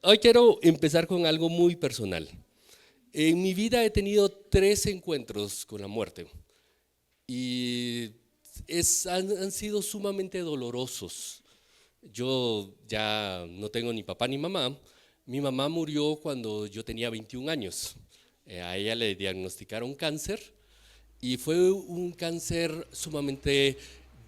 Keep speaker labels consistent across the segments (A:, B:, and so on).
A: Hoy quiero empezar con algo muy personal. En mi vida he tenido 3 encuentros con la muerte y han sido sumamente dolorosos. Yo ya no tengo ni papá ni mamá. Mi mamá murió cuando yo tenía 21 años. A ella le diagnosticaron cáncer y fue un cáncer sumamente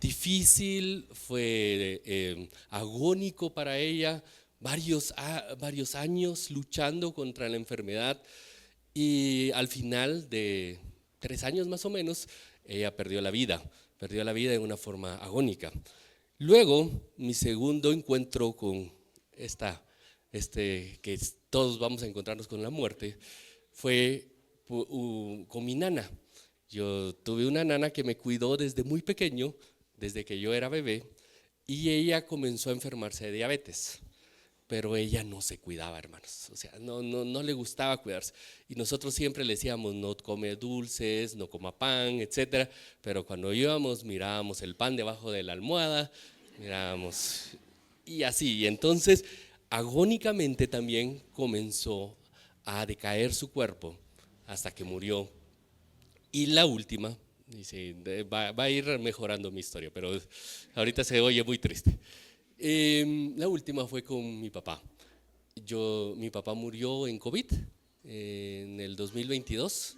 A: difícil, fue agónico para ella, varios años luchando contra la enfermedad y al final de 3 años más o menos, ella perdió la vida de una forma agónica. Luego, mi segundo encuentro con que todos vamos a encontrarnos con la muerte, fue con mi nana. Yo tuve una nana que me cuidó desde muy pequeño, desde que yo era bebé, y ella comenzó a enfermarse de diabetes. Pero ella no se cuidaba, hermanos. O sea, no le gustaba cuidarse. Y nosotros siempre le decíamos, no come dulces, no coma pan, etcétera. Pero cuando íbamos, mirábamos el pan debajo de la almohada, mirábamos. Y así. Y entonces, agónicamente también comenzó a decaer su cuerpo hasta que murió. Y la última, y sí, va a ir mejorando mi historia, pero ahorita se oye muy triste. La última fue con mi papá. Mi papá murió en COVID en el 2022.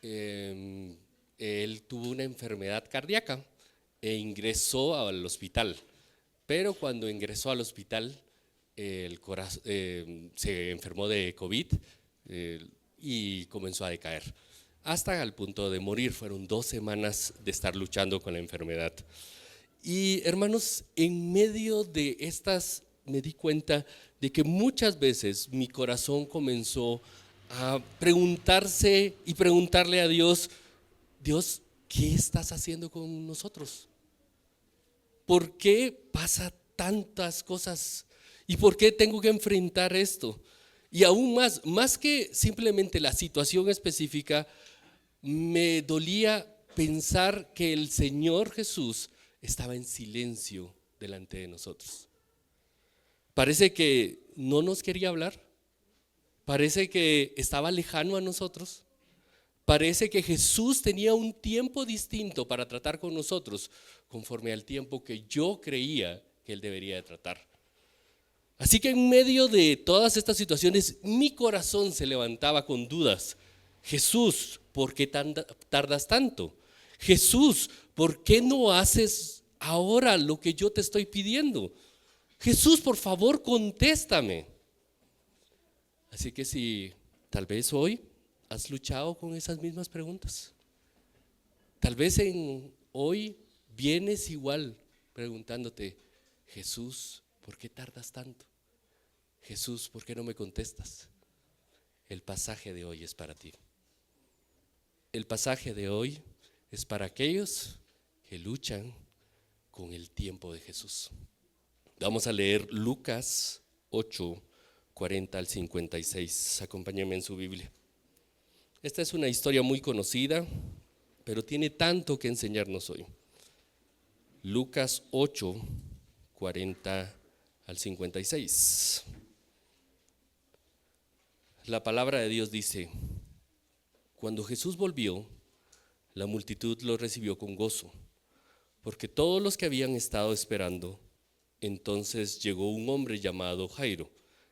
A: Él tuvo una enfermedad cardíaca e ingresó al hospital. Pero cuando ingresó al hospital, se enfermó de COVID y comenzó a decaer. Hasta el punto de morir. Fueron 2 semanas de estar luchando con la enfermedad. Y hermanos, en medio de estas me di cuenta de que muchas veces mi corazón comenzó a preguntarse y preguntarle a Dios, Dios, ¿qué estás haciendo con nosotros? ¿Por qué pasa tantas cosas? ¿Y por qué tengo que enfrentar esto? Y aún más que simplemente la situación específica, me dolía pensar que el Señor Jesús estaba en silencio delante de nosotros. Parece que no nos quería hablar, parece que estaba lejano a nosotros, parece que Jesús tenía un tiempo distinto para tratar con nosotros conforme al tiempo que yo creía que Él debería de tratar. Así que en medio de todas estas situaciones, mi corazón se levantaba con dudas. Jesús, ¿por qué tardas tanto? Jesús, ¿por qué no haces ahora lo que yo te estoy pidiendo? Jesús, por favor, contéstame. Así que si tal vez hoy has luchado con esas mismas preguntas, tal vez hoy vienes igual preguntándote, Jesús, ¿por qué tardas tanto? Jesús, ¿por qué no me contestas? El pasaje de hoy es para ti. El pasaje de hoy es para aquellos que luchan con el tiempo de Jesús. Vamos a leer Lucas 8, 40 al 56. Acompáñenme en su Biblia. Esta es una historia muy conocida, pero tiene tanto que enseñarnos hoy. Lucas 8, 40 al 56. La palabra de Dios dice: cuando Jesús volvió, la multitud lo recibió con gozo, porque todos los que habían estado esperando. Entonces llegó un hombre llamado Jairo,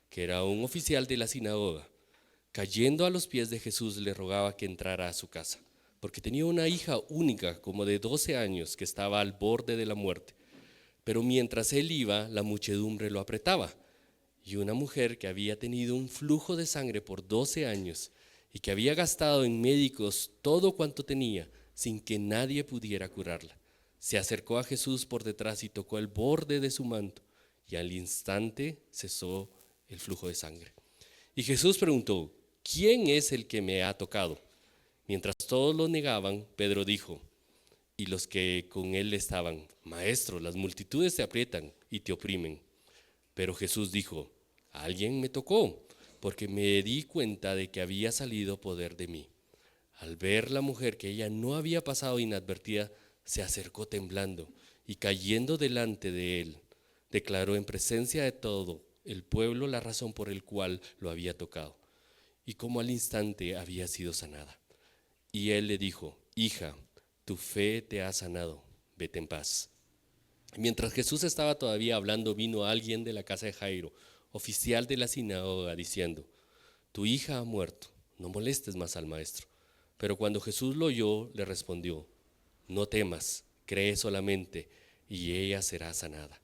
A: que era un oficial de la sinagoga. Cayendo a los pies de Jesús, le rogaba que entrara a su casa, porque tenía una hija única, como de 12 años, que estaba al borde de la muerte. Pero mientras él iba, la muchedumbre lo apretaba. Y una mujer que había tenido un flujo de sangre por 12 años y que había gastado en médicos todo cuanto tenía, sin que nadie pudiera curarla, se acercó a Jesús por detrás y tocó el borde de su manto, y al instante cesó el flujo de sangre. Y Jesús preguntó: ¿quién es el que me ha tocado? Mientras todos lo negaban, Pedro dijo, y los que con él estaban: Maestro, las multitudes te aprietan y te oprimen. Pero Jesús dijo: alguien me tocó, porque me di cuenta de que había salido poder de mí. Al ver la mujer que ella no había pasado inadvertida, se acercó temblando y cayendo delante de él, declaró en presencia de el pueblo la razón por el cual lo había tocado y cómo al instante había sido sanada. Y él le dijo: hija, tu fe te ha sanado, vete en paz. Mientras Jesús estaba todavía hablando, vino alguien de la casa de Jairo, oficial de la sinagoga, diciendo: tu hija ha muerto, no molestes más al maestro. Pero cuando Jesús lo oyó, le respondió: no temas, cree solamente, y ella será sanada.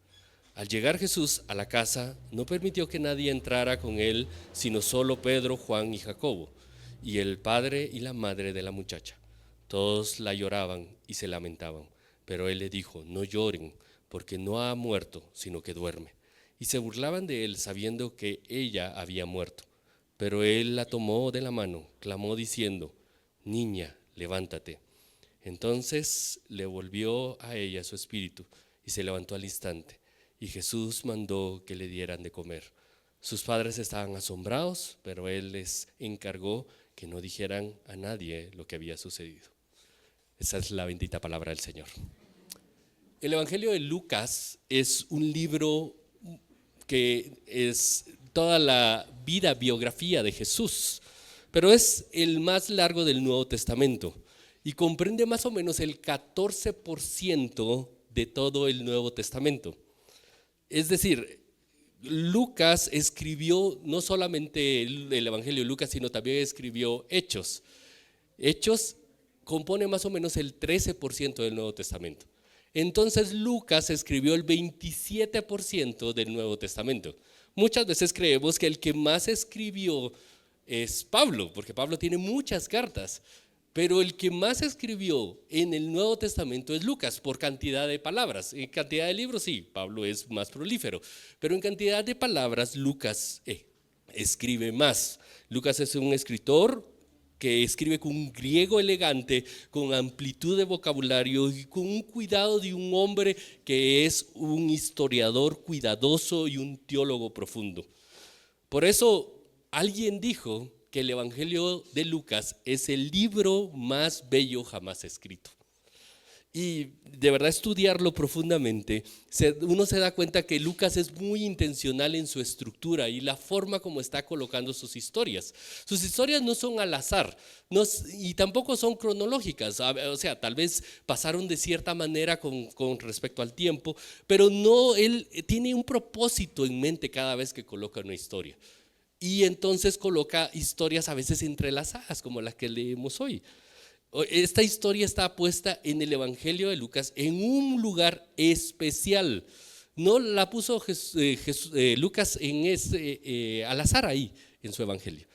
A: Al llegar Jesús a la casa, no permitió que nadie entrara con él, sino solo Pedro, Juan y Jacobo, y el padre y la madre de la muchacha. Todos la lloraban y se lamentaban, pero él le dijo: no lloren, porque no ha muerto, sino que duerme. Y se burlaban de él, sabiendo que ella había muerto. Pero él la tomó de la mano, clamó diciendo: niña, levántate. Entonces le volvió a ella su espíritu y se levantó al instante. Y Jesús mandó que le dieran de comer. Sus padres estaban asombrados, pero él les encargó que no dijeran a nadie lo que había sucedido. Esa es la bendita palabra del Señor. El Evangelio de Lucas es un libro que es toda la vida, biografía de Jesús, pero es el más largo del Nuevo Testamento y comprende más o menos el 14% de todo el Nuevo Testamento. Es decir, Lucas escribió no solamente el Evangelio de Lucas, sino también escribió Hechos. Hechos compone más o menos el 13% del Nuevo Testamento. Entonces Lucas escribió el 27% del Nuevo Testamento. Muchas veces creemos que el que más escribió es Pablo, porque Pablo tiene muchas cartas, pero el que más escribió en el Nuevo Testamento es Lucas, por cantidad de palabras. En cantidad de libros sí, Pablo es más prolífero, pero en cantidad de palabras Lucas escribe más. Lucas es un escritor que escribe con un griego elegante, con amplitud de vocabulario y con un cuidado de un hombre que es un historiador cuidadoso y un teólogo profundo. Por eso alguien dijo que el Evangelio de Lucas es el libro más bello jamás escrito. Y de verdad estudiarlo profundamente, uno se da cuenta que Lucas es muy intencional en su estructura y la forma como está colocando sus historias. Sus historias no son al azar y tampoco son cronológicas, o sea, tal vez pasaron de cierta manera con respecto al tiempo, pero no, él tiene un propósito en mente cada vez que coloca una historia. Y entonces coloca historias a veces entrelazadas, como las que leemos hoy. Esta historia está puesta en el Evangelio de Lucas en un lugar especial. No la puso Lucas al azar ahí en su Evangelio.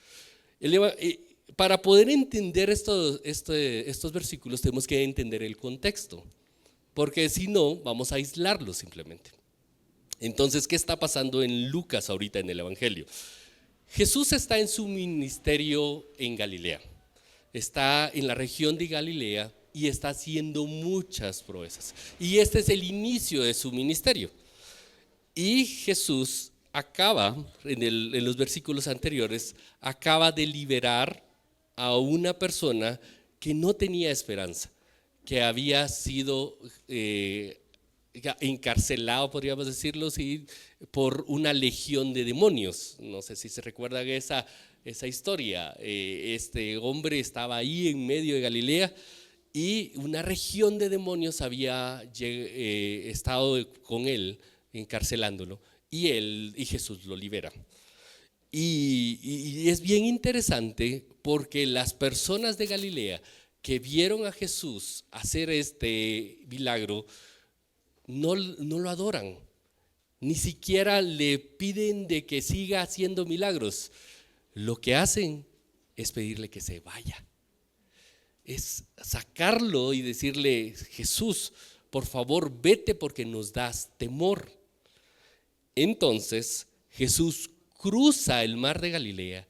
A: Para poder entender estos versículos tenemos que entender el contexto, porque si no vamos a aislarlos simplemente. Entonces, ¿qué está pasando en Lucas ahorita en el Evangelio? Jesús está en su ministerio en Galilea. Está en la región de Galilea y está haciendo muchas proezas. Y este es el inicio de su ministerio. Y Jesús acaba, en los versículos anteriores, acaba de liberar a una persona que no tenía esperanza, que había sido encarcelado, podríamos decirlo así, por una legión de demonios. No sé si se recuerdan esa historia. Este hombre estaba ahí en medio de Galilea y una región de demonios había estado con él, encarcelándolo, y Jesús lo libera. Y es bien interesante porque las personas de Galilea que vieron a Jesús hacer este milagro no lo adoran, ni siquiera le piden de que siga haciendo milagros. Lo que hacen es pedirle que se vaya, es sacarlo y decirle: Jesús, por favor, vete porque nos das temor. Entonces Jesús cruza el mar de Galilea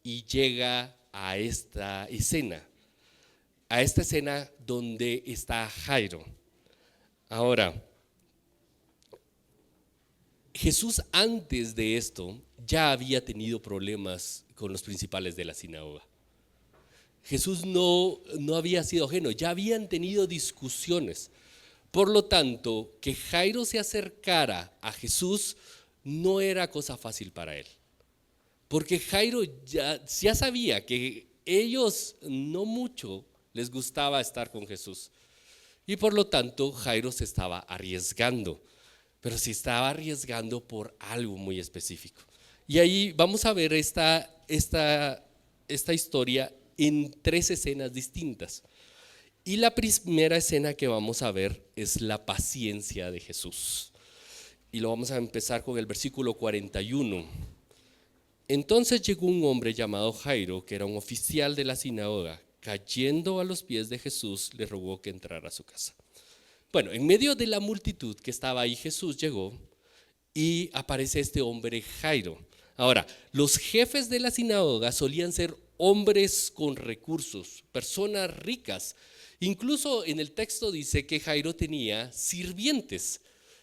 A: y llega a esta escena donde está Jairo. Ahora, Jesús antes de esto ya había tenido problemas con los principales de la sinagoga. Jesús no había sido ajeno, ya habían tenido discusiones. Por lo tanto, que Jairo se acercara a Jesús no era cosa fácil para él. Porque Jairo ya sabía que ellos no mucho les gustaba estar con Jesús. Y por lo tanto Jairo se estaba arriesgando, pero se estaba arriesgando por algo muy específico. Y ahí vamos a ver esta historia en 3 escenas distintas. Y la primera escena que vamos a ver es la paciencia de Jesús. Y lo vamos a empezar con el versículo 41. Entonces llegó un hombre llamado Jairo, que era un oficial de la sinagoga. Cayendo a los pies de Jesús, le rogó que entrara a su casa. Bueno, en medio de la multitud que estaba ahí, Jesús llegó y aparece este hombre Jairo. Ahora, los jefes de la sinagoga solían ser hombres con recursos, personas ricas. Incluso en el texto dice que Jairo tenía sirvientes.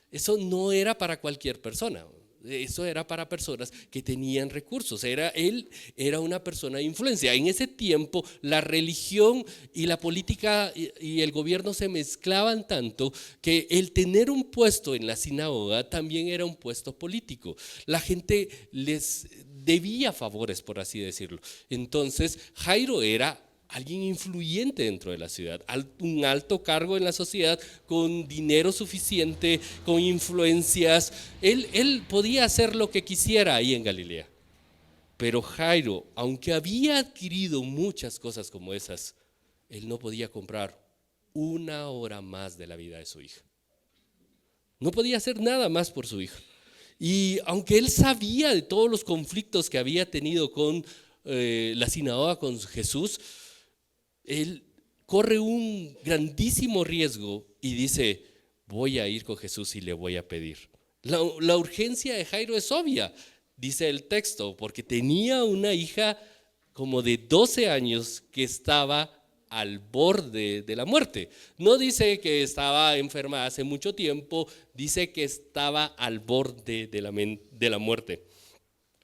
A: Eso no era para cualquier persona. Eso era para personas que tenían recursos. Él era una persona de influencia. En ese tiempo la religión y la política y el gobierno se mezclaban tanto que el tener un puesto en la sinagoga también era un puesto político. La gente les debía favores, por así decirlo. Entonces Jairo era alguien influyente dentro de la ciudad, un alto cargo en la sociedad, con dinero suficiente, con influencias. Él podía hacer lo que quisiera ahí en Galilea. Pero Jairo, aunque había adquirido muchas cosas como esas, él no podía comprar una hora más de la vida de su hija. No podía hacer nada más por su hija. Y aunque él sabía de todos los conflictos que había tenido con la sinagoga, con Jesús, él corre un grandísimo riesgo y dice: voy a ir con Jesús y le voy a pedir. La urgencia de Jairo es obvia, dice el texto, porque tenía una hija como de 12 años que estaba al borde de la muerte. No dice que estaba enferma hace mucho tiempo, dice que estaba al borde de la muerte.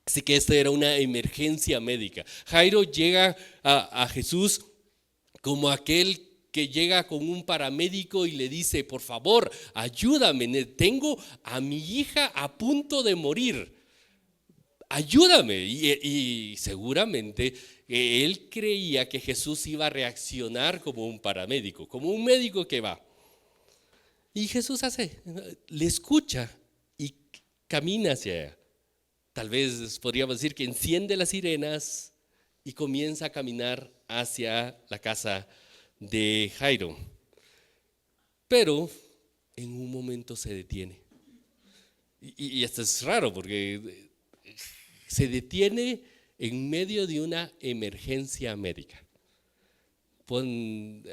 A: Así que esta era una emergencia médica. Jairo llega a Jesús como aquel que llega con un paramédico y le dice: por favor, ayúdame, tengo a mi hija a punto de morir, ayúdame. Y seguramente él creía que Jesús iba a reaccionar como un paramédico, como un médico que va. Y Jesús le escucha y camina hacia allá. Tal vez podríamos decir que enciende las sirenas y comienza a caminar hacia la casa de Jairo. Pero en un momento se detiene. Y esto es raro porque se detiene en medio de una emergencia médica.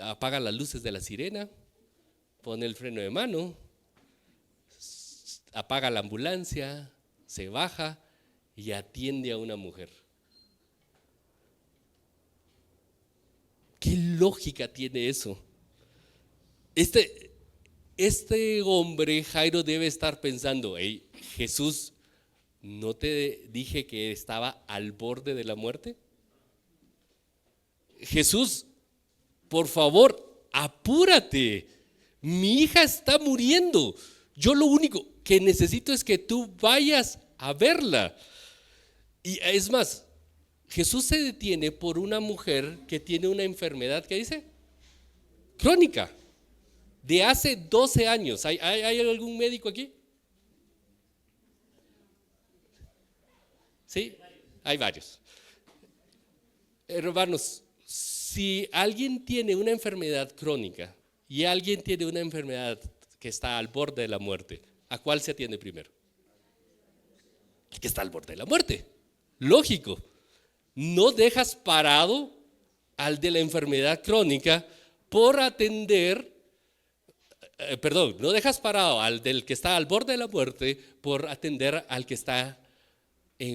A: Apaga las luces de la sirena, pone el freno de mano, apaga la ambulancia, se baja y atiende a una mujer. ¿Qué lógica tiene eso? Este hombre, Jairo, debe estar pensando: hey, Jesús, ¿no te dije que estaba al borde de la muerte? Jesús, por favor, apúrate. Mi hija está muriendo. Yo lo único que necesito es que tú vayas a verla. Y es más, Jesús se detiene por una mujer que tiene una enfermedad, ¿qué dice? Crónica, de hace 12 años. ¿Hay algún médico aquí? Sí, hay varios. Hermanos, si alguien tiene una enfermedad crónica y alguien tiene una enfermedad que está al borde de la muerte, ¿a cuál se atiende primero? El que está al borde de la muerte. Lógico. No dejas parado al de la enfermedad crónica por atender, no dejas parado al del que está al borde de la muerte por atender al que está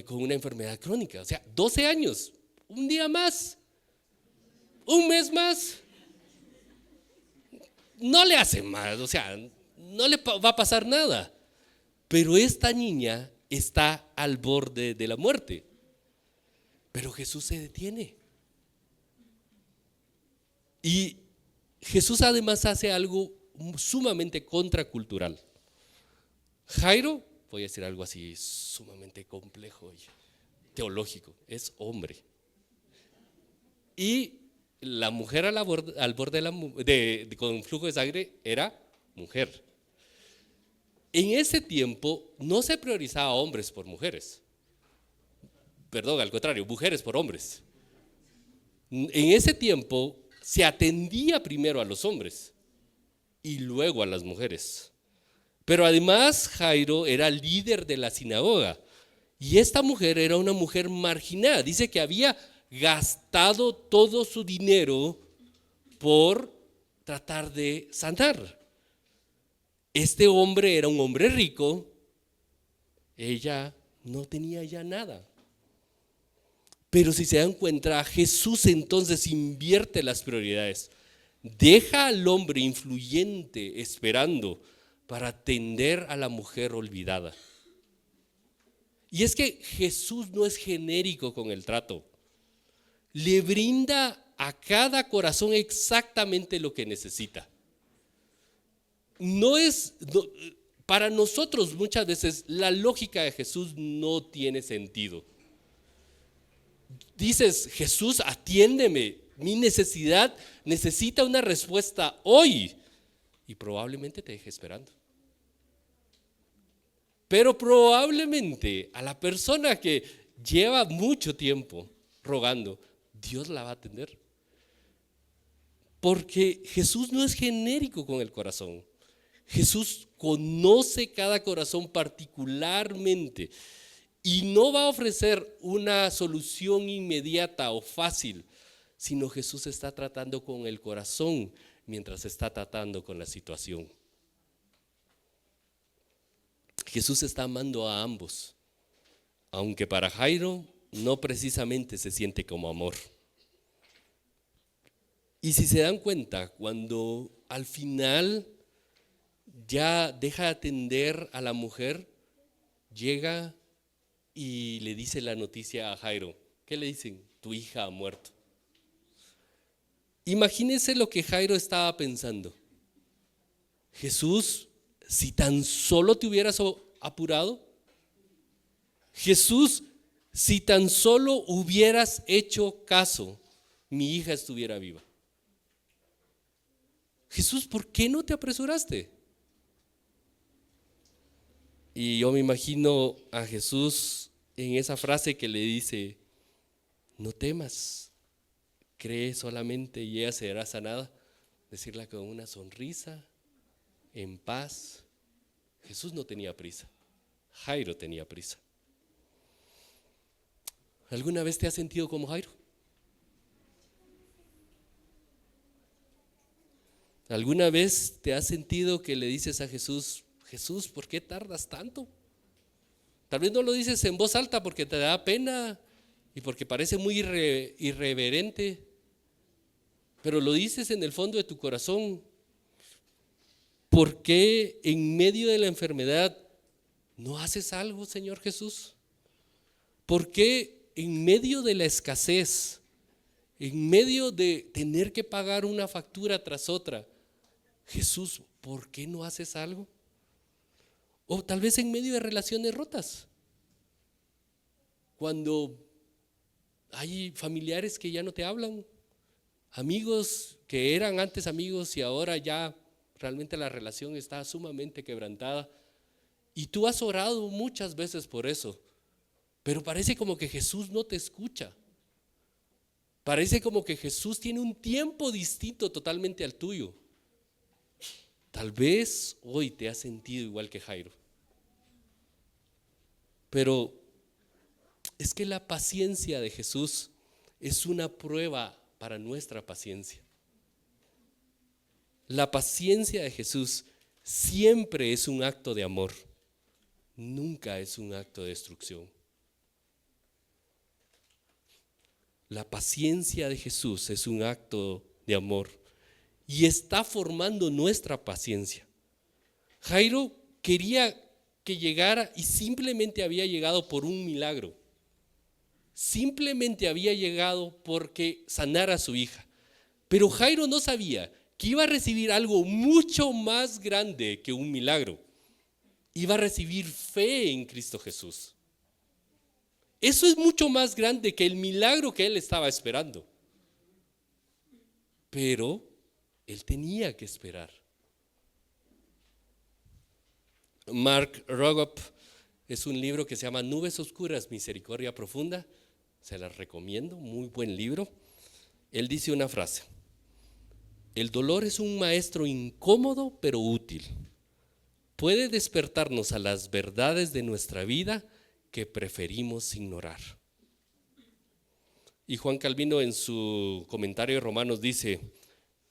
A: con una enfermedad crónica. O sea, 12 años, un día más, un mes más, no le hace más, o sea, no le va a pasar nada. Pero esta niña está al borde de la muerte. Pero Jesús se detiene. Y Jesús además hace algo sumamente contracultural. Jairo, voy a decir algo así sumamente complejo y teológico, es hombre. Y la mujer al borde con flujo de sangre era mujer. En ese tiempo no se priorizaba a hombres por mujeres. Perdón, al contrario, mujeres por hombres. En ese tiempo se atendía primero a los hombres y luego a las mujeres. Pero además Jairo era líder de la sinagoga y esta mujer era una mujer marginada. Dice que había gastado todo su dinero por tratar de sanar. Este hombre era un hombre rico, ella no tenía ya nada. Pero si se dan cuenta, Jesús entonces invierte las prioridades. Deja al hombre influyente esperando para atender a la mujer olvidada. Y es que Jesús no es genérico con el trato. Le brinda a cada corazón exactamente lo que necesita. Para nosotros muchas veces la lógica de Jesús no tiene sentido. Dices, Jesús, atiéndeme, mi necesidad necesita una respuesta hoy. Y probablemente te deje esperando. Pero probablemente a la persona que lleva mucho tiempo rogando, Dios la va a atender. Porque Jesús no es genérico con el corazón. Jesús conoce cada corazón particularmente y no va a ofrecer una solución inmediata o fácil, sino Jesús está tratando con el corazón mientras está tratando con la situación. Jesús está amando a ambos, aunque para Jairo no precisamente se siente como amor. Y si se dan cuenta, cuando al final ya deja de atender a la mujer, llega y le dice la noticia a Jairo. ¿Qué le dicen? Tu hija ha muerto. Imagínense lo que Jairo estaba pensando. Jesús, si tan solo te hubieras apurado. Jesús, si tan solo hubieras hecho caso, mi hija estuviera viva. Jesús, ¿por qué no te apresuraste? Y yo me imagino a Jesús en esa frase que le dice, no temas, cree solamente y ella será sanada. Decirla con una sonrisa, en paz. Jesús no tenía prisa, Jairo tenía prisa. ¿Alguna vez te has sentido como Jairo? ¿Alguna vez te has sentido que le dices a Jesús, Jesús, ¿por qué tardas tanto? Tal vez no lo dices en voz alta porque te da pena y porque parece muy irreverente, pero lo dices en el fondo de tu corazón. ¿Por qué en medio de la enfermedad no haces algo, Señor Jesús? ¿Por qué en medio de la escasez, en medio de tener que pagar una factura tras otra, Jesús, ¿por qué no haces algo? O tal vez en medio de relaciones rotas, cuando hay familiares que ya no te hablan, amigos que eran antes amigos y ahora ya realmente la relación está sumamente quebrantada, y tú has orado muchas veces por eso, pero parece como que Jesús no te escucha. Parece como que Jesús tiene un tiempo distinto totalmente al tuyo. Tal vez hoy te has sentido igual que Jairo. Pero es que la paciencia de Jesús es una prueba para nuestra paciencia. La paciencia de Jesús siempre es un acto de amor, nunca es un acto de destrucción. La paciencia de Jesús es un acto de amor y está formando nuestra paciencia. Jairo quería que llegara y simplemente había llegado por un milagro. Simplemente había llegado porque sanara a su hija. Pero Jairo no sabía que iba a recibir algo mucho más grande que un milagro. iba a recibir fe en Cristo Jesús. Eso es mucho más grande que el milagro que él estaba esperando. Pero él tenía que esperar. Mark Rogop es un libro que se llama Nubes Oscuras, Misericordia Profunda. Se las recomiendo, muy buen libro. Él dice una frase: el dolor es un maestro incómodo pero útil. Puede despertarnos a las verdades de nuestra vida que preferimos ignorar. Y Juan Calvino en su comentario de Romanos dice: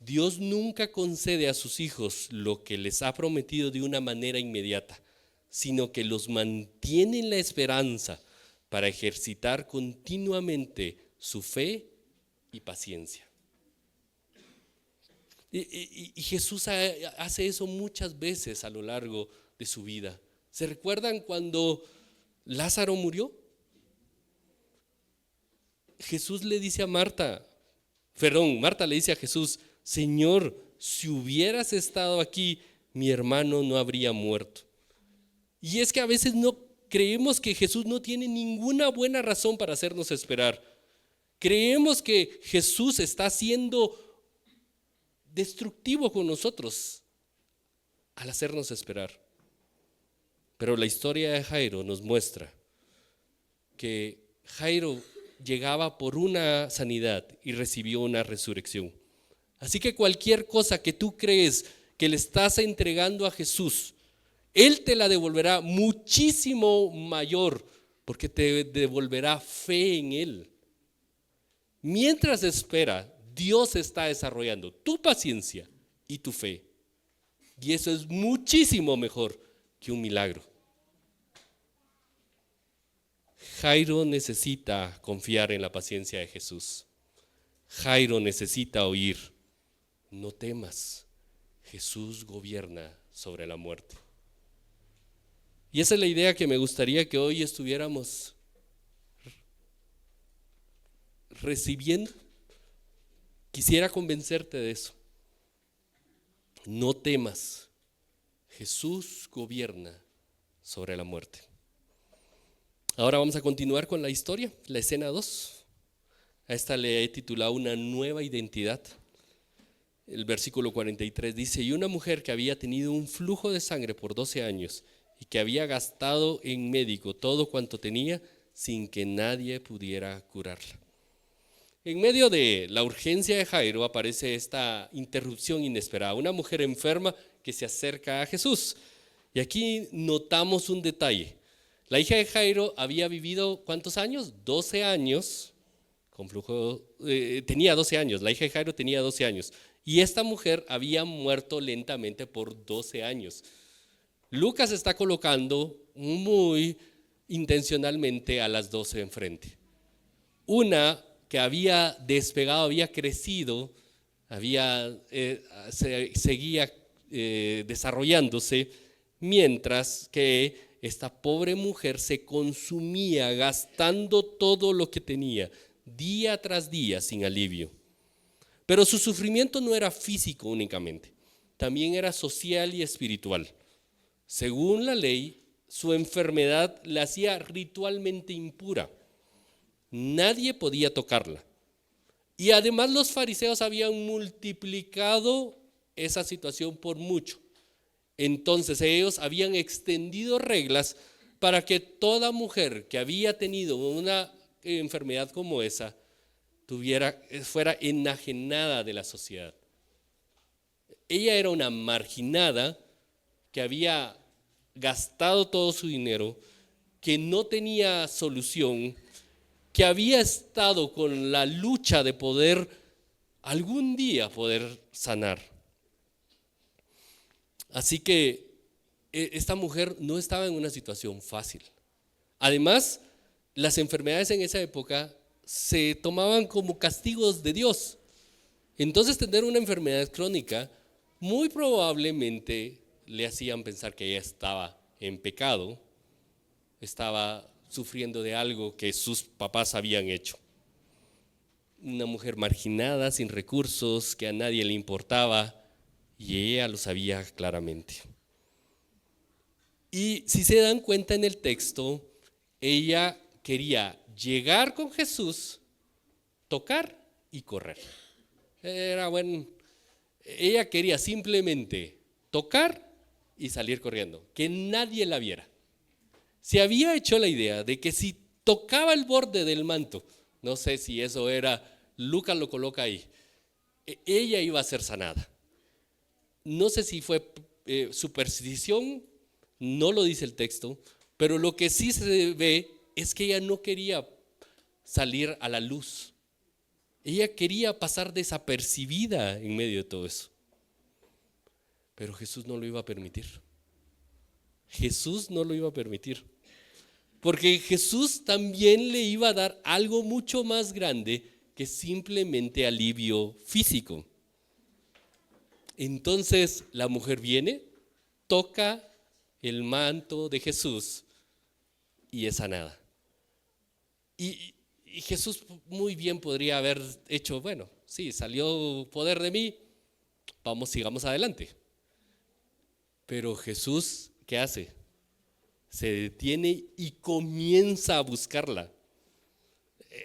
A: Dios nunca concede a sus hijos lo que les ha prometido de una manera inmediata, sino que los mantiene en la esperanza para ejercitar continuamente su fe y paciencia. Y Jesús hace eso muchas veces a lo largo de su vida. ¿Se recuerdan cuando Lázaro murió? Jesús le dice a Marta le dice a Jesús: Señor, si hubieras estado aquí, mi hermano no habría muerto. Y es que a veces no creemos que Jesús no tiene ninguna buena razón para hacernos esperar. Creemos que Jesús está siendo destructivo con nosotros al hacernos esperar. Pero la historia de Jairo nos muestra que Jairo llegaba por una sanidad y recibió una resurrección. Así que cualquier cosa que tú crees que le estás entregando a Jesús, Él te la devolverá muchísimo mayor, porque te devolverá fe en Él. Mientras espera, Dios está desarrollando tu paciencia y tu fe. Y eso es muchísimo mejor que un milagro. Jairo necesita confiar en la paciencia de Jesús. Jairo necesita oír: no temas, Jesús gobierna sobre la muerte. Y esa es la idea que me gustaría que hoy estuviéramos recibiendo. Quisiera convencerte de eso. No temas, Jesús gobierna sobre la muerte. Ahora vamos a continuar con la historia, la escena 2. A esta le he titulado Una nueva identidad. El versículo 43 dice: y una mujer que había tenido un flujo de sangre por 12 años y que había gastado en médico todo cuanto tenía sin que nadie pudiera curarla. En medio de la urgencia de Jairo aparece esta interrupción inesperada, una mujer enferma que se acerca a Jesús. Y aquí notamos un detalle. La hija de Jairo había vivido ¿cuántos años? 12 años, con flujo, tenía 12 años, la hija de Jairo tenía 12 años. Y esta mujer había muerto lentamente por 12 años. Lucas está colocando muy intencionalmente a las 12 enfrente. Una que había despegado, había crecido, seguía desarrollándose, mientras que esta pobre mujer se consumía gastando todo lo que tenía, día tras día, sin alivio. Pero su sufrimiento no era físico únicamente, también era social y espiritual. Según la ley, su enfermedad la hacía ritualmente impura. Nadie podía tocarla. Y además los fariseos habían multiplicado esa situación por mucho. Entonces ellos habían extendido reglas para que toda mujer que había tenido una enfermedad como esa fuera enajenada de la sociedad. Ella era una marginada que había gastado todo su dinero, que no tenía solución, que había estado con la lucha de poder algún día poder sanar. Así que esta mujer no estaba en una situación fácil. Además, las enfermedades en esa época se tomaban como castigos de Dios. Entonces, tener una enfermedad crónica muy probablemente le hacían pensar que ella estaba en pecado, estaba sufriendo de algo que sus papás habían hecho. Una mujer marginada, sin recursos, que a nadie le importaba, y ella lo sabía claramente. Y si se dan cuenta en el texto, ella quería llegar con Jesús, tocar y correr. Ella quería simplemente tocar y salir corriendo, que nadie la viera. Se había hecho la idea de que si tocaba el borde del manto, no sé si eso era, Lucas lo coloca ahí, ella iba a ser sanada. No sé si fue superstición, no lo dice el texto, pero lo que sí se ve es que ella no quería salir a la luz. Ella quería pasar desapercibida en medio de todo eso. Pero Jesús no lo iba a permitir. Jesús no lo iba a permitir. Porque Jesús también le iba a dar algo mucho más grande que simplemente alivio físico. Entonces la mujer viene, toca el manto de Jesús y es sanada. Y Jesús muy bien podría haber hecho, bueno, sí, salió poder de mí, vamos, sigamos adelante. Pero Jesús, ¿qué hace? Se detiene y comienza a buscarla.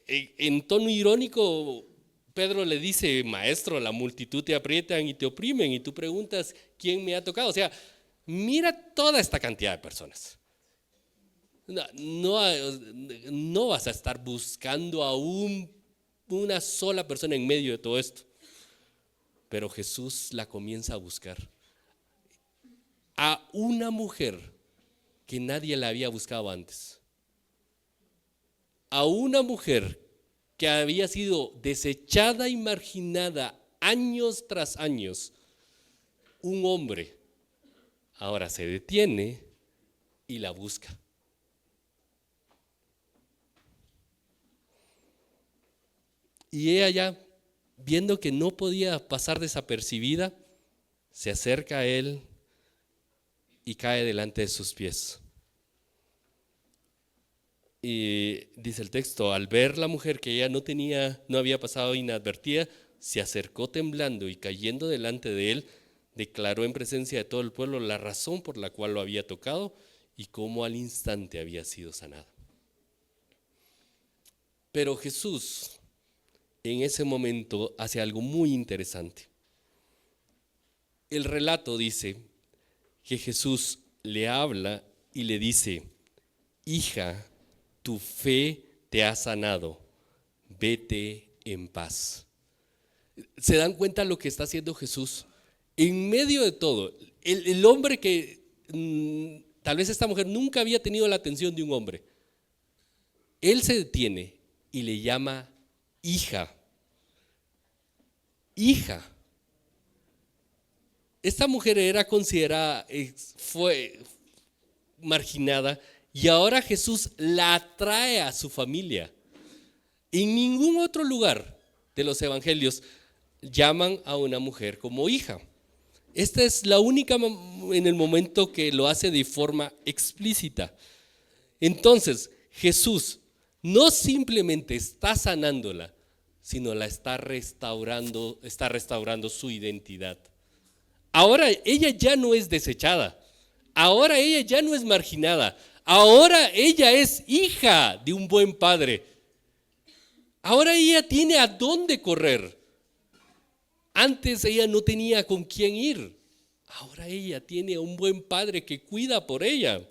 A: En tono irónico, Pedro le dice: maestro, la multitud te aprietan y te oprimen y tú preguntas ¿quién me ha tocado? O sea, mira toda esta cantidad de personas. No vas a estar buscando a una sola persona en medio de todo esto. Pero Jesús la comienza a buscar. A una mujer que nadie la había buscado antes. A una mujer que había sido desechada y marginada años tras años. Un hombre ahora se detiene y la busca. Y ella ya, viendo que no podía pasar desapercibida, se acerca a él y cae delante de sus pies. Y dice el texto: al ver la mujer que ella no había pasado inadvertida, se acercó temblando y cayendo delante de él, declaró en presencia de todo el pueblo la razón por la cual lo había tocado y cómo al instante había sido sanada. Pero Jesús en ese momento hace algo muy interesante. El relato dice que Jesús le habla y le dice: hija, tu fe te ha sanado, vete en paz. ¿Se dan cuenta lo que está haciendo Jesús? En medio de todo, el hombre que tal vez esta mujer nunca había tenido la atención de un hombre, él se detiene y le llama hija. Hija. Esta mujer era considerada, fue marginada, y ahora Jesús la trae a su familia. En ningún otro lugar de los evangelios llaman a una mujer como hija. Esta es la única en el momento que lo hace de forma explícita. Entonces, Jesús no simplemente está sanándola, sino la está restaurando su identidad. Ahora ella ya no es desechada, ahora ella ya no es marginada, ahora ella es hija de un buen padre. Ahora ella tiene a dónde correr. Antes ella no tenía con quién ir. Ahora ella tiene a un buen padre que cuida por ella.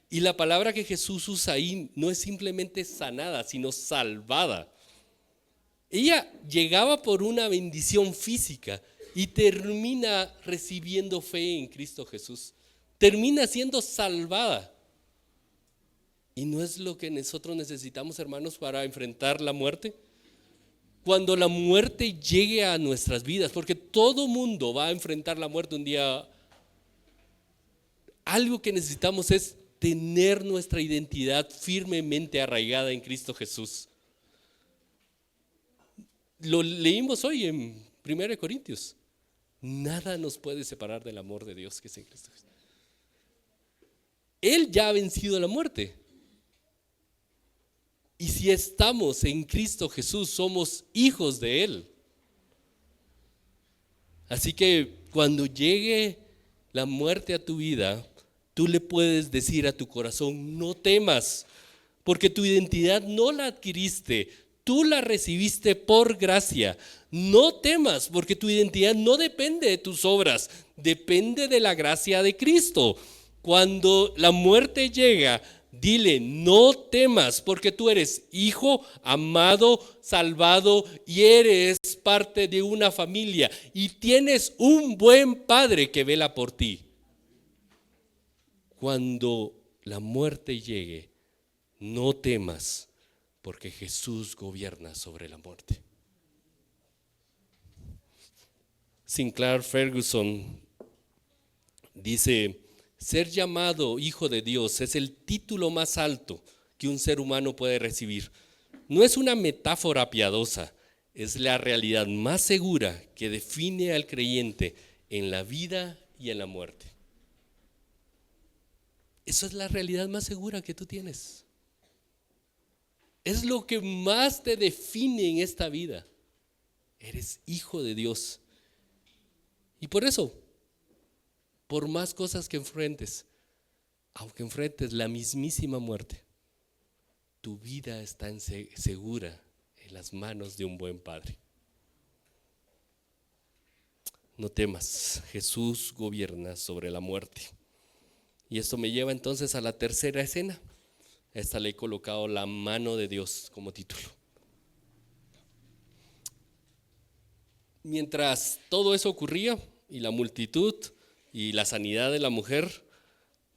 A: Y la palabra que Jesús usa ahí no es simplemente sanada, sino salvada. Ella llegaba por una bendición física y termina recibiendo fe en Cristo Jesús. Termina siendo salvada. ¿Y no es lo que nosotros necesitamos, hermanos, para enfrentar la muerte? Cuando la muerte llegue a nuestras vidas, porque todo mundo va a enfrentar la muerte un día, algo que necesitamos es tener nuestra identidad firmemente arraigada en Cristo Jesús. Lo leímos hoy en 1 Corintios. Nada nos puede separar del amor de Dios que es en Cristo Jesús. Él ya ha vencido la muerte. Y si estamos en Cristo Jesús, somos hijos de Él. Así que cuando llegue la muerte a tu vida, tú le puedes decir a tu corazón: no temas, porque tu identidad no la adquiriste, tú la recibiste por gracia. No temas, porque tu identidad no depende de tus obras, depende de la gracia de Cristo. Cuando la muerte llega, dile: no temas, porque tú eres hijo, amado, salvado, y eres parte de una familia y tienes un buen Padre que vela por ti. Cuando la muerte llegue, no temas, porque Jesús gobierna sobre la muerte. Sinclair Ferguson dice: ser llamado hijo de Dios es el título más alto que un ser humano puede recibir. No es una metáfora piadosa, es la realidad más segura que define al creyente en la vida y en la muerte. Eso es la realidad más segura que tú tienes. Es lo que más te define en esta vida. Eres hijo de Dios. Y por eso, por más cosas que enfrentes, aunque enfrentes la mismísima muerte, tu vida está segura en las manos de un buen Padre. No temas, Jesús gobierna sobre la muerte. Y esto me lleva entonces a la tercera escena. A esta le he colocado la mano de Dios como título. Mientras todo eso ocurría, y la multitud y la sanidad de la mujer,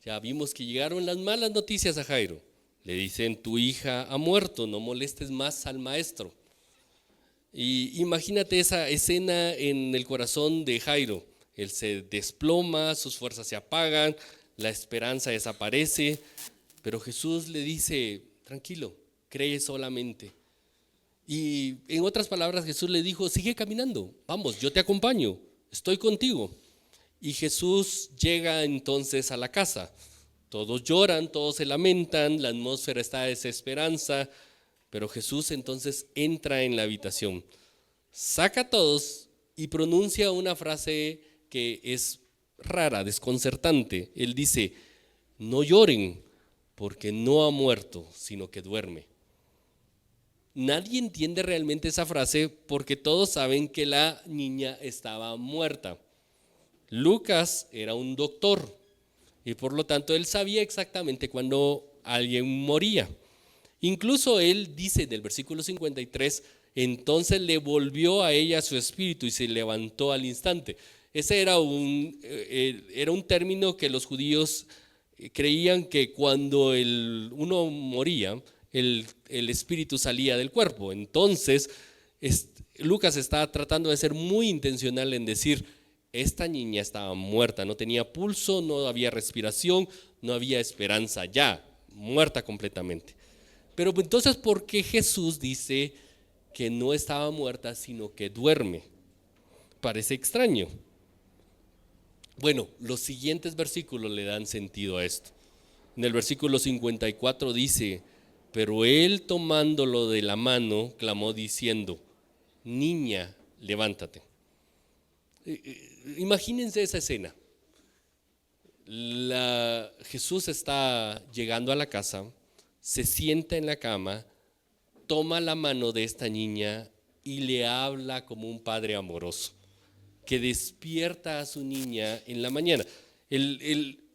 A: ya vimos que llegaron las malas noticias a Jairo. Le dicen: tu hija ha muerto, no molestes más al maestro. Y imagínate esa escena en el corazón de Jairo. Él se desploma, sus fuerzas se apagan, la esperanza desaparece, pero Jesús le dice: tranquilo, cree solamente. Y en otras palabras, Jesús le dijo: sigue caminando, vamos, yo te acompaño, estoy contigo. Y Jesús llega entonces a la casa. Todos lloran, todos se lamentan, la atmósfera está de desesperanza, pero Jesús entonces entra en la habitación, saca a todos y pronuncia una frase que es rara, desconcertante. Él dice: no lloren, porque no ha muerto, sino que duerme. Nadie entiende realmente esa frase porque todos saben que la niña estaba muerta. Lucas era un doctor y por lo tanto él sabía exactamente cuando alguien moría. Incluso él dice en el versículo 53: entonces le volvió a ella su espíritu y se levantó al instante. Ese era un término que los judíos creían que cuando uno moría, el espíritu salía del cuerpo. Entonces, Lucas está tratando de ser muy intencional en decir: esta niña estaba muerta, no tenía pulso, no había respiración, no había esperanza, ya, muerta completamente. Pero entonces, ¿por qué Jesús dice que no estaba muerta, sino que duerme? Parece extraño. Bueno, los siguientes versículos le dan sentido a esto. En el versículo 54 dice: pero él, tomándolo de la mano, clamó diciendo: niña, levántate. Imagínense esa escena. Jesús está llegando a la casa, se sienta en la cama, toma la mano de esta niña y le habla como un padre amoroso, que despierta a su niña en la mañana.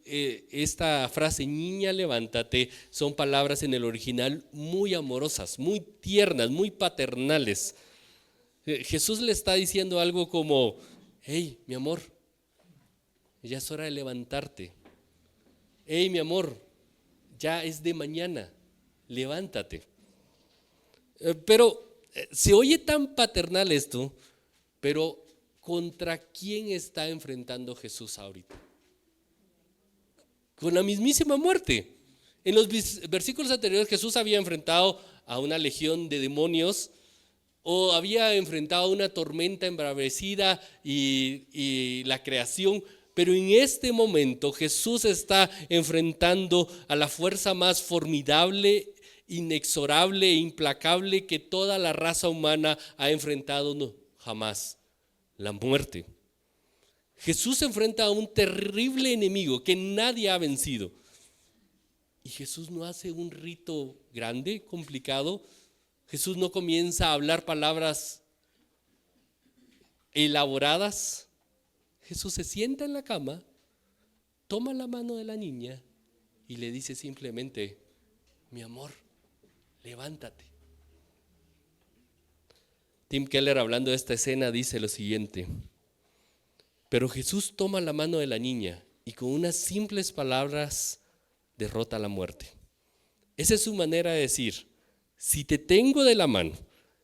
A: Esta frase, niña, levántate, son palabras en el original muy amorosas, muy tiernas, muy paternales. Jesús le está diciendo algo como: hey, mi amor, ya es hora de levantarte. Hey, mi amor, ya es de mañana, levántate. Pero se oye tan paternal esto, pero ¿contra quién está enfrentando Jesús ahorita? Con la mismísima muerte. En los versículos anteriores Jesús había enfrentado a una legión de demonios, o había enfrentado una tormenta embravecida y la creación, pero en este momento Jesús está enfrentando a la fuerza más formidable, inexorable e implacable que toda la raza humana ha enfrentado jamás: la muerte. Jesús se enfrenta a un terrible enemigo que nadie ha vencido. Y Jesús no hace un rito grande, complicado. Jesús no comienza a hablar palabras elaboradas. Jesús se sienta en la cama, toma la mano de la niña y le dice simplemente: mi amor, levántate. Tim Keller, hablando de esta escena, dice lo siguiente: pero Jesús toma la mano de la niña y con unas simples palabras derrota la muerte. Esa es su manera de decir: si te tengo de la mano,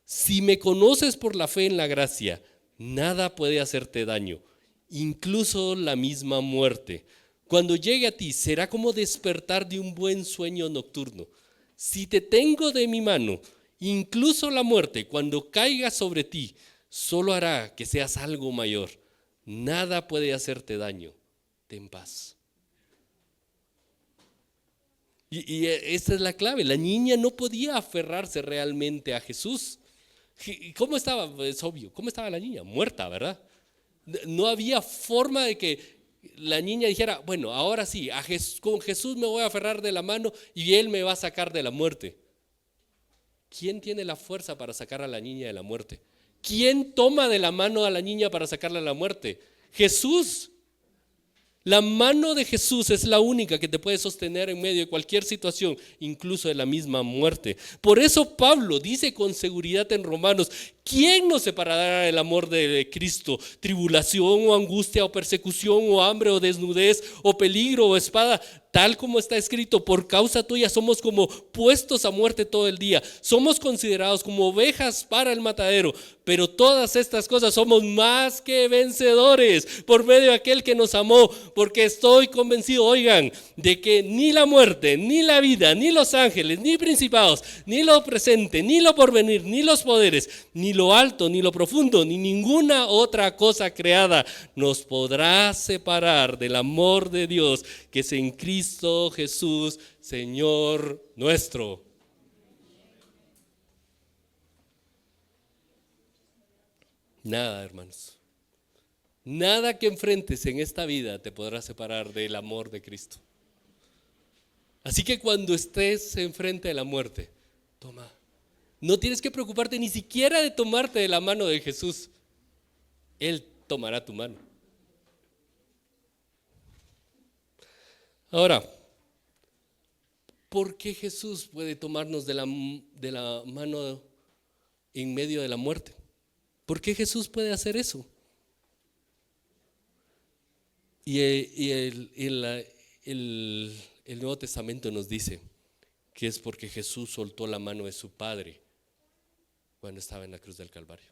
A: si me conoces por la fe en la gracia, nada puede hacerte daño, incluso la misma muerte. Cuando llegue a ti será como despertar de un buen sueño nocturno. Si te tengo de mi mano, incluso la muerte, cuando caiga sobre ti, solo hará que seas algo mayor. Nada puede hacerte daño. Ten paz. Y esta es la clave. La niña no podía aferrarse realmente a Jesús. ¿Cómo estaba? Es obvio. ¿Cómo estaba la niña? Muerta, ¿verdad? No había forma de que la niña dijera: bueno, ahora sí, con Jesús me voy a aferrar de la mano y Él me va a sacar de la muerte. ¿Quién tiene la fuerza para sacar a la niña de la muerte? ¿Quién toma de la mano a la niña para sacarla de la muerte? Jesús. La mano de Jesús es la única que te puede sostener en medio de cualquier situación, incluso de la misma muerte. Por eso Pablo dice con seguridad en Romanos: ¿quién nos separará del amor de Cristo? ¿Tribulación o angustia o persecución o hambre o desnudez o peligro o espada? Tal como está escrito: por causa tuya somos como puestos a muerte todo el día. Somos considerados como ovejas para el matadero. Pero todas estas cosas somos más que vencedores por medio de aquel que nos amó. Porque estoy convencido, oigan, de que ni la muerte, ni la vida, ni los ángeles, ni principados, ni lo presente, ni lo porvenir, ni los poderes, ni lo alto, ni lo profundo, ni ninguna otra cosa creada nos podrá separar del amor de Dios que es en Cristo Jesús, Señor nuestro. Nada, hermanos. Nada que enfrentes en esta vida te podrá separar del amor de Cristo. Así que cuando estés enfrente de la muerte, toma. No tienes que preocuparte ni siquiera de tomarte de la mano de Jesús. Él tomará tu mano. Ahora, ¿por qué Jesús puede tomarnos de la mano en medio de la muerte? ¿Por qué Jesús puede hacer eso? Y el Nuevo Testamento nos dice que es porque Jesús soltó la mano de su Padre cuando estaba en la cruz del Calvario.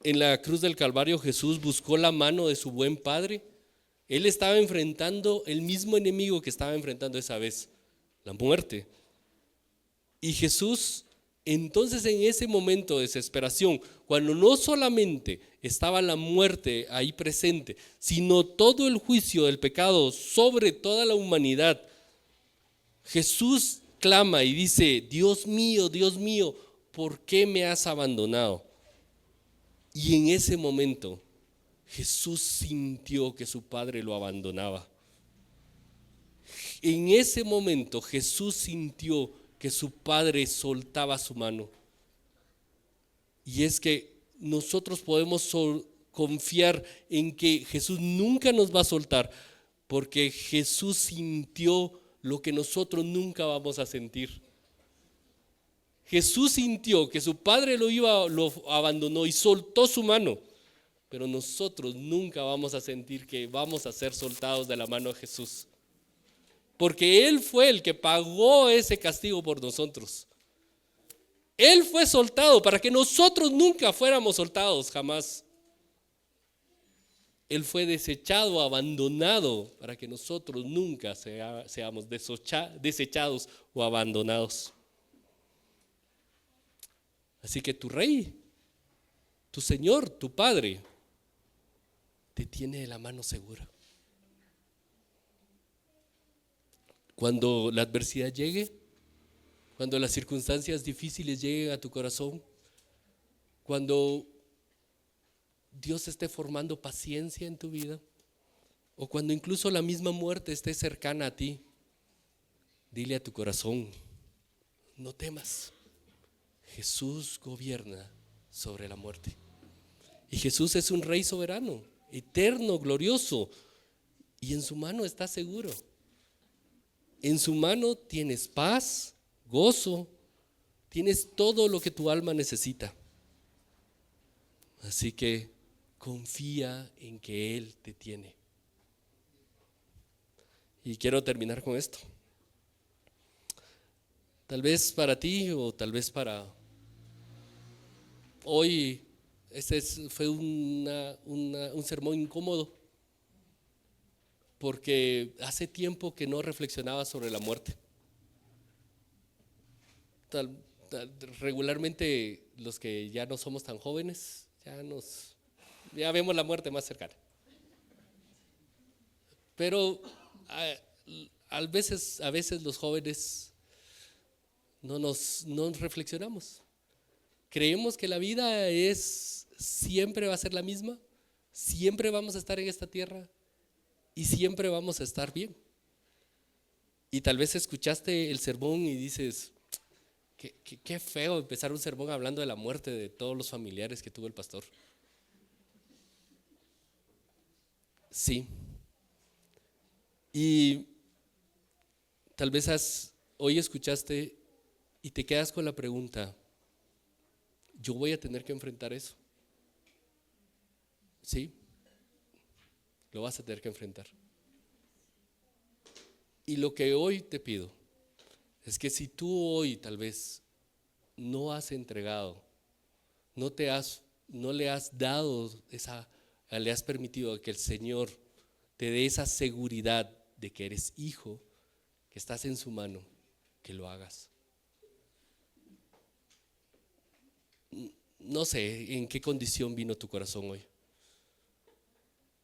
A: En la cruz del Calvario Jesús buscó la mano de su buen Padre. Él estaba enfrentando el mismo enemigo que estaba enfrentando esa vez, la muerte. Y Jesús, entonces, en ese momento de desesperación, cuando no solamente estaba la muerte ahí presente, sino todo el juicio del pecado sobre toda la humanidad, Jesús clama y dice: Dios mío, ¿por qué me has abandonado? Y en ese momento Jesús sintió que su Padre lo abandonaba. En ese momento Jesús sintió que su Padre soltaba su mano. Y es que nosotros podemos confiar en que Jesús nunca nos va a soltar, porque Jesús sintió lo que nosotros nunca vamos a sentir. Jesús sintió que su Padre lo abandonó y soltó su mano, pero nosotros nunca vamos a sentir que vamos a ser soltados de la mano de Jesús. Porque Él fue el que pagó ese castigo por nosotros. Él fue soltado para que nosotros nunca fuéramos soltados, jamás. Él fue desechado, abandonado, para que nosotros nunca seamos desechados o abandonados. Así que tu Rey, tu Señor, tu Padre, te tiene de la mano segura. Cuando la adversidad llegue, cuando las circunstancias difíciles lleguen a tu corazón, cuando Dios esté formando paciencia en tu vida, o cuando incluso la misma muerte esté cercana a ti, dile a tu corazón: no temas, Jesús gobierna sobre la muerte. Y Jesús es un rey soberano, eterno, glorioso, y en su mano estás seguro. En su mano tienes paz, gozo, tienes todo lo que tu alma necesita. Así que confía en que Él te tiene. Y quiero terminar con esto. Tal vez para ti o tal vez para hoy, fue un sermón incómodo, porque hace tiempo que no reflexionaba sobre la muerte. Regularmente los que ya no somos tan jóvenes, ya vemos la muerte más cercana. Pero a veces los jóvenes no reflexionamos. Creemos que la vida siempre va a ser la misma, siempre vamos a estar en esta tierra y siempre vamos a estar bien. Y tal vez escuchaste el sermón y dices: qué feo empezar un sermón hablando de la muerte de todos los familiares que tuvo el pastor. Sí. Y tal vez hoy escuchaste y te quedas con la pregunta: ¿yo voy a tener que enfrentar eso? Sí, lo vas a tener que enfrentar. Y lo que hoy te pido es que si tú hoy tal vez no has entregado, no le has dado le has permitido que el Señor te dé esa seguridad de que eres hijo, que estás en su mano, que lo hagas. No sé en qué condición vino tu corazón hoy.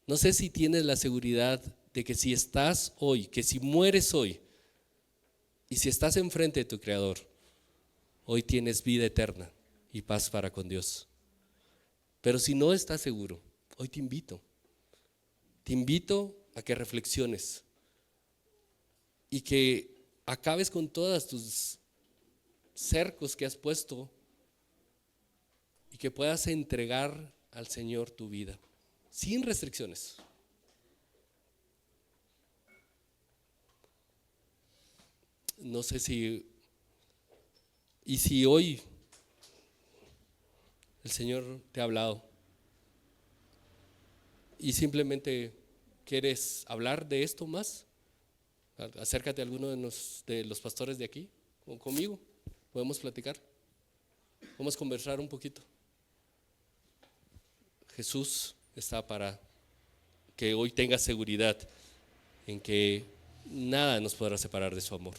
A: No sé si tienes la seguridad de que si estás hoy, que si mueres hoy, y si estás enfrente de tu Creador, hoy tienes vida eterna y paz para con Dios. Pero si no estás seguro, hoy te invito a que reflexiones y que acabes con todas tus cercos que has puesto y que puedas entregar al Señor tu vida sin restricciones. No sé si hoy el Señor te ha hablado y simplemente quieres hablar de esto más, acércate a alguno de los pastores de aquí o conmigo, podemos platicar, podemos conversar un poquito. Jesús está para que hoy tengas seguridad en que nada nos podrá separar de su amor.